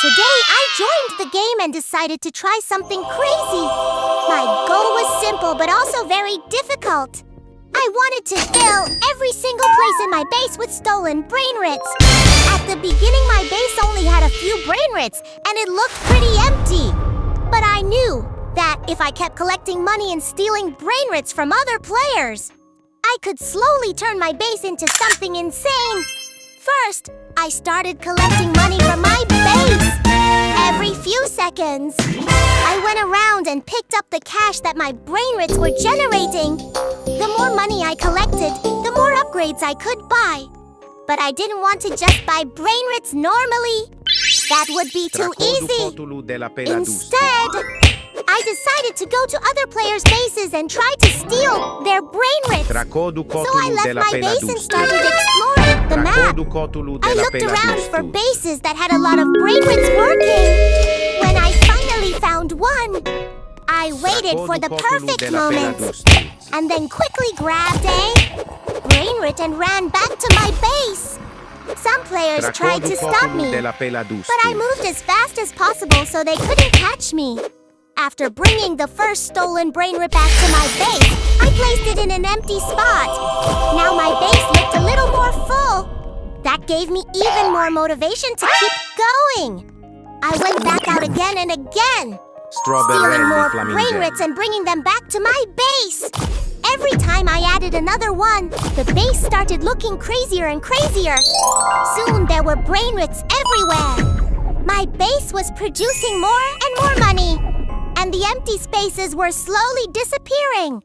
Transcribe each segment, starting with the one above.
Today, I joined the game and decided to try something crazy. My goal was simple but also very difficult. I wanted to fill every single place in my base with stolen Brainrots. At the beginning, my base only had a few Brainrots, and it looked pretty empty. But I knew that if I kept collecting money and stealing Brainrots from other players, I could slowly turn my base into something insane. First, I started collecting money from my base. Every few seconds, I went around and picked up the cash that my Brainrots were generating. The more money I collected, the more upgrades I could buy. But I didn't want to just buy Brainrots normally. That would be too easy. Instead, I decided to go to other players' bases and try to steal their Brainrots. So I left my base and started exploring the map. I looked around for bases that had a lot of Brainrots working. When I finally found one, I waited for the perfect moment and then quickly grabbed a Brainrot and ran back to my base. Some players tried to stop me, but I moved as fast as possible so they couldn't catch me. After bringing the first stolen Brainrot back to my base, I placed it in an empty spot. Now my base looked a little more full. That gave me even more motivation to keep going. I went back out again and again, stealing more Brainrots and bringing them back to my base. Every time I added another one, the base started looking crazier and crazier. Soon there were Brainrots everywhere. My base was producing more and more money, and the empty spaces were slowly disappearing.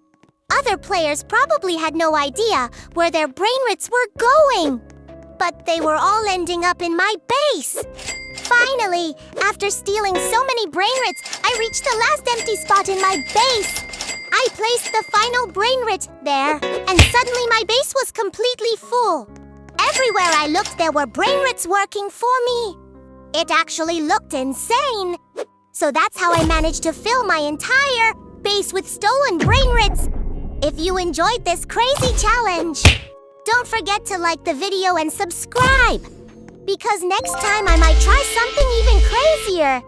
Other players probably had no idea where their Brainrots were going, but they were all ending up in my base. Finally, after stealing so many Brainrots, I reached the last empty spot in my base. I placed the final Brainrot there, and suddenly my base was completely full. Everywhere I looked, there were Brainrots working for me. It actually looked insane. So that's how I managed to fill my entire base with stolen Brainrots. If you enjoyed this crazy challenge, don't forget to like the video and subscribe, because next time I might try something even crazier.